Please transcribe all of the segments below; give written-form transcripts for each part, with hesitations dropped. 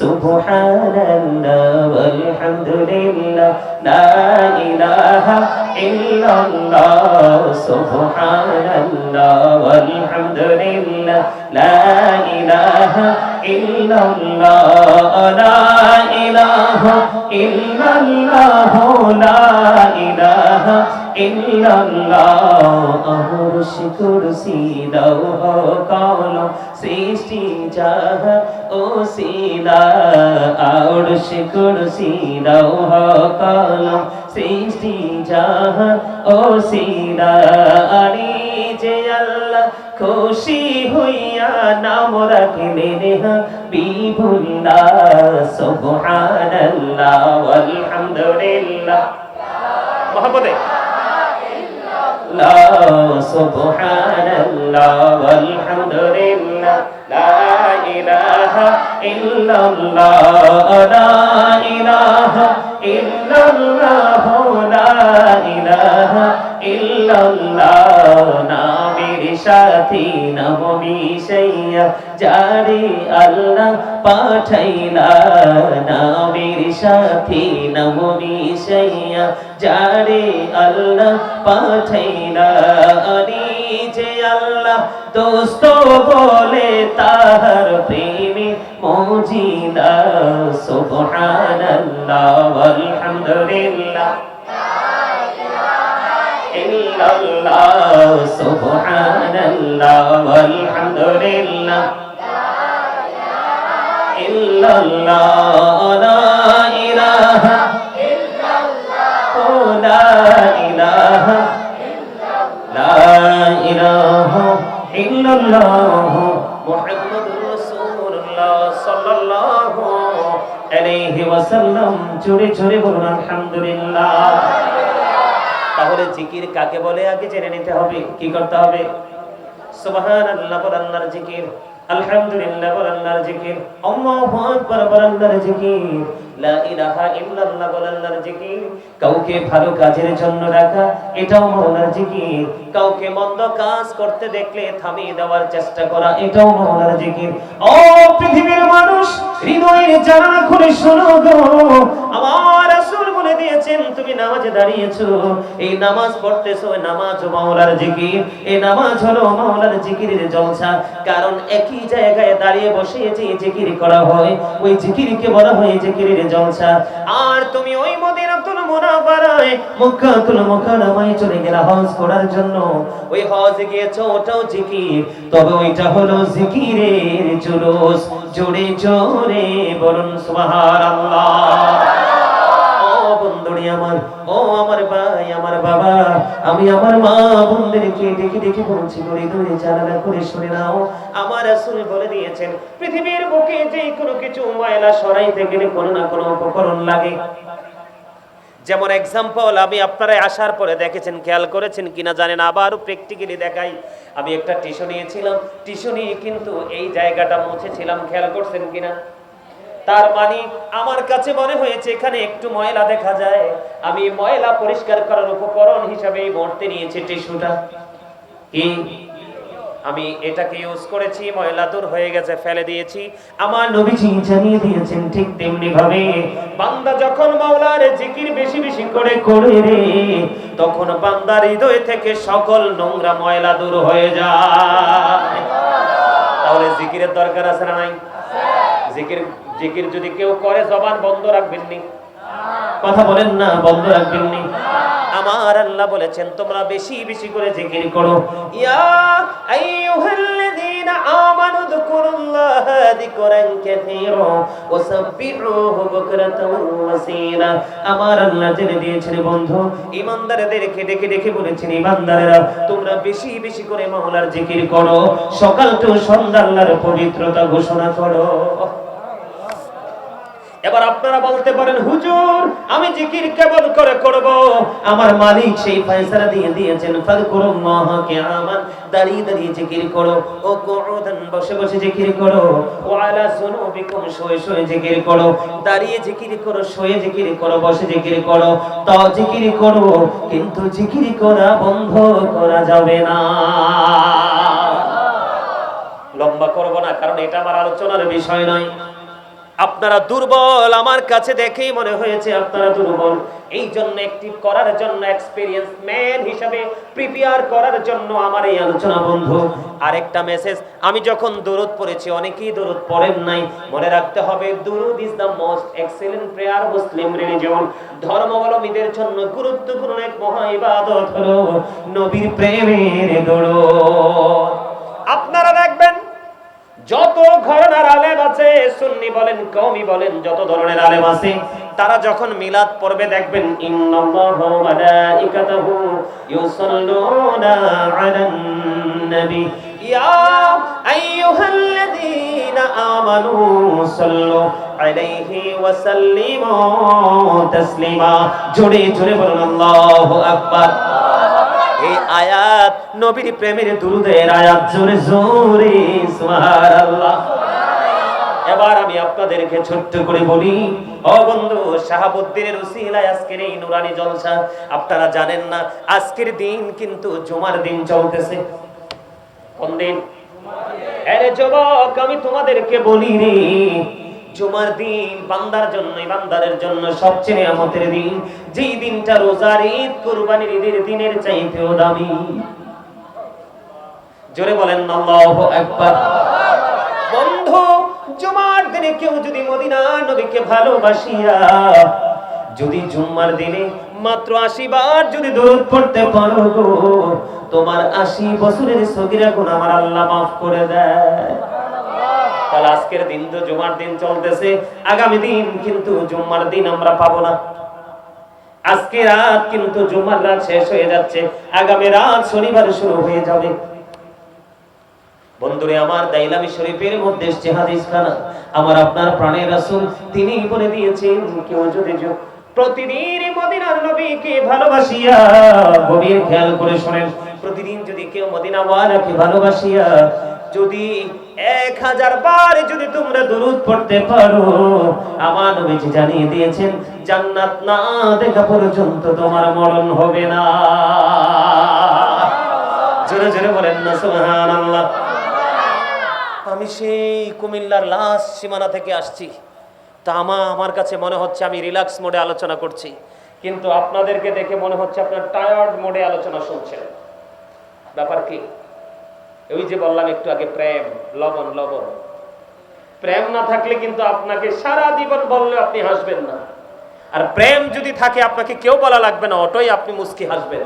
সুবহানাল্লাহ ওয়ালহামদুলিল্লাহ লা ইলাহা ইল্লাল্লাহ সুবহানাল্লাহ ওয়ালহামদুলিল্লাহ লা ইলাহা ইল্লাল্লাহ লা ইলাহা ইল্লাল্লাহ লা ইলাহা ইল্লাল্লাহ আরশে কুরসি লৌহ কলম সৃষ্টি জাহান ওসিলা আরশে কুরসি লৌহ কলম সৃষ্টি জাহান ওসিলা আলী যে আল্লাহ খুশি হইয়া নাম রাখলেন হাবিবুল্লাহ সুবহানাল্লাহ ওয়ালহামদুলিল্লাহ মোহাম্মদে লা সুবহানাল্লাহ ওয়ালহামদুলিল্লাহ লা ইলাহা ইল্লাল্লাহ লা ইলাহা ইল্লাল্লাহ লা ইলাহা ইল্লাল্লাহ নামের সাথী নাম মিশাইয়া যারে আল্লাহ পাঠাইলা নামের সাথী নাম মিশাইয়া যারে আল্লাহ পাঠাইলা আনি যে আল্লাহ দোস্ত বলে তাহার প্রেমে মজিদা সুবহানাল্লাহ ওয়ালহামদুলিল্লাহ ইল্লাল্লাহ সুবহানাল্লাহ ওয়ালহামদুলিল্লাহ ইল্লাল্লাহ লা ইলাহা ইল্লাল্লাহ লা ইলাহা ইল্লাল্লাহ মুহাম্মাদুর রাসূলুল্লাহ সাল্লাল্লাহু আলাইহি ওয়াসাল্লাম জোরে জোরে বলুন আলহামদুলিল্লাহ। তাহলে জিকির কাকে বলে আগে জেনে নিতে হবে। কি করতে হবে? সুবহানাল্লাহ বলে আল্লাহর জিকির, আলহামদুলিল্লাহ বলে আল্লাহর জিকির, আল্লাহু আকবার বলে আল্লাহর জিকির, লা ইলাহা ইল্লাল্লাহ বলে আল্লাহর জিকির। কাউকে ভালো কাজের জন্য ডাকা এটাও মাওলার জিকির। কাউকে মন্দ কাজ করতে দেখলে থামিয়ে দেওয়ার চেষ্টা করা এটাও মাওলার জিকির। ও পৃথিবীর মানুষ, হৃদয়ের জানালা খুলে শোনো গো, আমার রাসূল বলে দিয়েছেন তুমি নামাজে দাঁড়িয়েছো, এই নামাজ পড়তেছো, নামাজ মাওলার জিকির। এই নামাজ হলো মাওলার জিকিরের জলসা। কারণ একই জায়গায় দাঁড়িয়ে বসে যে জিকির করা হয় ওই জিকিরকে বলা হয় জিকিরের জলসা। আর তুমি ওই মদিনাতুল মুনাওয়ারায় মক্কাতুল মুকাররমায় চলে গেলা হজ করার জন্য, ওই হজে গিয়েছো ওটাও জিকির, তবে ওইটা হলো জিকিরের জুলুস। জোরে জোরে বলুন সুবহানাল্লাহ। বন্ধুরি আমার, ও আমার ভাই, আমার বাবা, আমি আমার মা বোনদেরকে ডেকে ডেকে বলছি হৃদয়ে জানালা করে শুনে নাও, আমার রাসূল বলে দিয়েছেন পৃথিবীর বুকে যে কোনো কিছু ময়লা সরাইতে গেলে কোনো না কোনো উপকরণ লাগে। যেমন এক্সাম্পল আমি আপনারা আসার পরে দেখেছেন, খেয়াল করেছেন কিনা জানেন, আবারও প্র্যাকটিক্যালি দেখাই। আমি একটা টিস্যু নিয়েছিলাম, টিস্যু নিয়ে কিন্তু এই জায়গাটা মুছেছিলাম, খেয়াল করছেন কিনা? তার মানে আমার কাছে মনে হয়েছে এখানে একটু ময়লা দেখা যায়, আমি ময়লা পরিষ্কার করার উপকরণ হিসাবে মরতে নিয়েছি টিস্যুটা। কি আমি এটাকে ইউজ করেছি, ময়লা দূর হয়ে গেছে, ফেলে দিয়েছি। আমার নবীজি জানিয়ে দিয়েছেন ঠিক তেমনি ভাবে বান্দা যখন মাওলার জিকির বেশি বেশি করে করে রে, তখন বান্দার হৃদয় থেকে সকল নোংরা ময়লা দূর হয়ে যায়। তাহলে জিকিরের দরকার আছে না নাই? জিকির জিকির যদি কেউ করে জবান বন্ধ রাখবেন নি, কথা বলেন না, বন্ধ রাখবেন নি। আমার আল্লাহ বলেছেন তোমরা বেশি বেশি করে জিকির করো। ইয়া আইয়ুহাল্লাযীনা আমানু যকুরুল্লাহা যিকরান কাসীরা ওয়াসাব্বিহুহু বুকরাতাও ওয়াসীলা। আমার আল্লাহ জেনে দিয়েছেন বন্ধু, ঈমানদারদেরকে ডেকে ডেকে বলেছেন ঈমানদারেরা তোমরা বেশি বেশি করে মাওলার জিকির করো, সকাল থেকে সন্ধ্যা আল্লাহর পবিত্রতা ঘোষণা করো। এবার আপনারা বলতে পারেন হুজুর আমি জিকির কেবল করে করব, আমার মালিক সেই ফয়সালা দিয়ে দিয়েছেন ফাযকুরুল্লাহ কিয়ামান, দাঁড়িয়ে দাঁড়িয়ে জিকির করো, ও কুউদান বসে বসে জিকির করো, ও আলা যুনুবিকুম শুয়ে শুয়ে জিকির করো, দাঁড়িয়ে জিকির করো, শুয়ে জিকির করো, বসে জিকির করো, তাও জিকির করো, কিন্তু জিকির করা বন্ধ করা যাবে না। লম্বা করব না, কারণ এটা আমার আলোচনার বিষয় নয়। আপনারা দুর্বল, আমার কাছে দেখেই মনে হয়েছে আপনারা দুর্বল। এই জন্য অ্যাক্টিভ করার জন্য, এক্সপেরিয়েন্স ম্যান হিসাবে প্রিপেয়ার করার জন্য আমার এই আলোচনা বন্ধু। আরেকটা মেসেজ, আমি যখন দরুদ পড়েছি, অনেকেই দরুদ পড়েন নাই, মনে রাখতে হবে দরুদ is the most excellent prayer Muslim religion. ধর্মাবলম্বীদের জন্য গুরুত্বপূর্ণ এক মহা ইবাদত হলো নবীর প্রেমের দরুদ। আপনারা দেখবেন যত ঘরানার আলেম আছে, সুন্নি বলেন কওমি বলেন, যত ধরনের আলেম আছে, তারা যখন মিলাদ পড়বে দেখবেন ইন্নাল্লাহা ওয়া মালাইকাতাহু ইউসাল্লুনা আলান নবী ইয়া আইয়ুহাল্লাযীনা আমানু সাল্লু আলাইহি ওয়া সাল্লিমু তাসলিমা। জোরে জোরে বলুন আল্লাহু আকবার। এই আয়াত নবীর প্রেমের দুরুদের আয়াত, জোরে জোরে সুবহানাল্লাহ। এবার আমি আপনাদেরকে ছোট্ট করে বলি, ও বন্ধু, শাহাবুদ্দিনের উসিলায় আজকের এই নুরানি জলসা। আপনারা জানেন না আজকের দিন কিন্তু জুমার দিন চলতেছে। কোন দিন? আরে যুবক, আমি তোমাদেরকে বলি রে, জুমার দিন বান্দার জন্য, ইমানদারের জন্য সবচেয়ে নিয়ামতের দিন। যেই দিনটা রোজার ঈদ, কুরবানির ঈদের দিনের চাইতেও দামি। জোরে বলেন আল্লাহু আকবার। বন্ধু, জুমার দিনে কেউ যদি মদিনার নবীকে ভালোবাসিয়া যদি জুম্মার দিনে মাত্র 80 বার যদি দরুদ পড়তে পারো গো, তোমার 80 বছরের সগীরা গুনাহ আমার আল্লাহ মাফ করে দেয়। তাহলে আজকের দিন তো জুমার দিন চলতেছে, আগামী দিন কিন্তু জুম্মার দিন আমরা পাবো না। আজকে রাত কিন্তু জুম্মার রাত শেষ হয়ে যাচ্ছে, আগামী রাত শনিবার শুরু হয়ে যাবে। বন্ধুরে আমার, দাইলামি শরীফের মধ্যে এসেছে হাদিস খানা, আমার আপনার প্রাণের রাসূল তিনি বলে দিয়েছেন, কেউ যদি প্রতিদিন মদিনার নবীকে ভালোবাসিয়া, গভীর খেয়াল করে শুনেন, প্রতিদিন যদি কেউ মদিনা ওয়ালাকে ভালোবাসিয়া যদি 1000 বার যদি তোমরা দরুদ পড়তে পারো, আমার নবীজি জানিয়ে দিয়েছেন জান্নাত না দেখা পর্যন্ত তোমার মরণ হবে না। জোরে জোরে বলেন না সুবহানাল্লাহ। আমি সেই কুমিল্লার লাস্ট সীমানা থেকে আসছি, তা আমার কাছে মনে হচ্ছে আমি রিল্যাক্স মোডে আলোচনা করছি, কিন্তু আপনাদেরকে দেখে মনে হচ্ছে আপনার টায়ার্ড মোডে আলোচনা শুনছেন। ব্যাপার কি? ওই যে বললাম একটু আগে, প্রেম লবণ লবণ। প্রেম না থাকলে কিন্তু আপনাকে সারা জীবন বললে আপনি হাসবেন না, আর প্রেম যদি থাকে আপনাকে কেউ বলা লাগবে না, অটোই আপনি মুস্কি হাসবেন।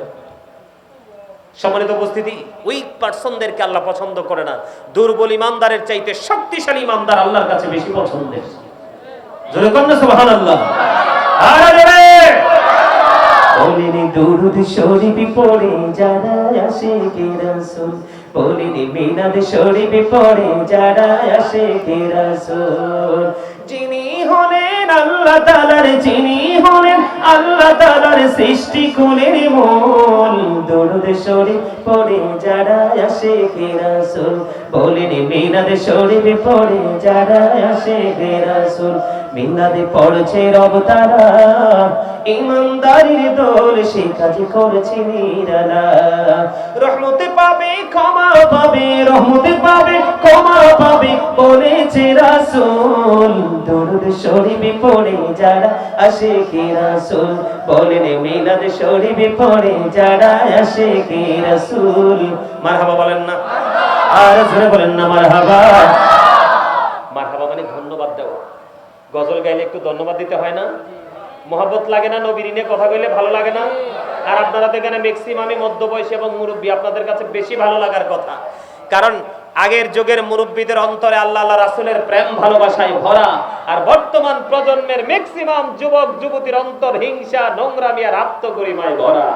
সম্মানিত উপস্থিতি, উইক পারসনদেরকে আল্লাহ পছন্দ করে না। দুর্বল ইমানদারের চাইতে শক্তিশালী ইমানদার আল্লাহর কাছে বেশি পছন্দের। জোরে বলেন সুবহানাল্লাহ। আরে বলিনি দুরুদ শরীফ পড়ে যারা আশিকে রাসূল, বলিনি মিলাদ শরীফ পড়ে যারা আশিকে রাসূল। যিনি হলেন আল্লাহ তাআলার, যিনি হলেন আল্লাহ তাআলার সৃষ্টি কুলের মূল, দুরুদ শরীফ পড়ে যারা আশিকে রাসূল, বলিনি মিলাদ শরীফ পড়ে যারা আশিকে রাসূল। মিলাদে পড়ছে রব তারা, ইমানদারির দোল সে কাজ করেছে নিরালা। রহমতে পাবে ক্ষমা পাবে, রহমতে পাবে ক্ষমা পাবে বলেছে রাসূল, দরুদ শরীফ পড়ে যারা আশিকে রাসূল, বলেন মিলাদ শরীফ পড়ে যারা আশিকে রাসূল। মারহাবা বলেন না, আর জোরে বলেন না মারহাবা। মারহাবা মানে ধন্যবাদ দেওয়া। গজল গাইলে একটু ধন্যবাদ দিতে হয় না? মহব্বত লাগে না? নবীর নিয়ে কথা কইলে ভালো লাগে না? আর আপনারা তো এখানে ম্যাক্সিমামই মধ্যবয়সী এবং মুরব্বী, আপনাদের কাছে বেশি ভালো লাগার কথা, কারণ আগের যুগের মুরব্বীদের অন্তরে আল্লাহ আল্লাহ রাসূলের প্রেম ভালোবাসায় ভরা, আর বর্তমান প্রজন্মের ম্যাক্সিমাম যুবক যুবতীর অন্তর হিংসা, নোংরামি আর আত্মগরিমায় ভরা।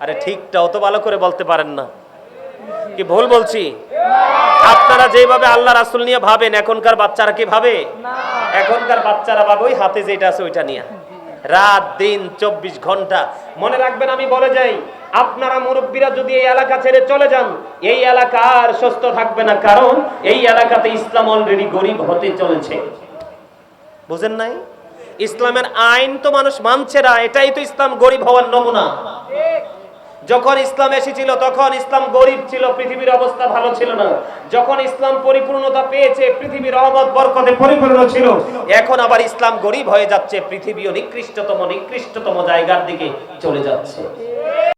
আরে ঠিকটাও তো ভালো করে বলতে পারেন না, কি ভুল বলছি? আপনারা যেভাবে আল্লাহ রাসূল নিয়ে ভাবেন, এখনকার বাচ্চারা কি ভাবে? এখনকার বাচ্চারা ভাবে ওই হাতে যেটা আছে ওইটা নিয়ে, রাত দিন 24 ঘন্টা। মনে রাখবেন, আমি বলে যাই, আপনারা মুরব্বীরা যদি এই এলাকা ছেড়ে চলে যান, এই এলাকা আর সুস্থ থাকবে না, কারণ এই এলাকাতে ইসলাম অলরেডি গরিব হতে চলেছে। বুঝেন নাই? ইসলামের আইন তো মানুষ মানছে না, এটাই তো ইসলাম গরিব হওয়ার নমুনা। যখন ইসলাম এসেছিল তখন ইসলাম গরিব ছিল, পৃথিবীর অবস্থা ভালো ছিল না। যখন ইসলাম পরিপূর্ণতা পেয়েছে, পৃথিবীর রহমত বরকতে পরিপূর্ণ ছিল। এখন আবার ইসলাম গরিব হয়ে যাচ্ছে, পৃথিবীও নিকৃষ্টতম জায়গার দিকে চলে যাচ্ছে।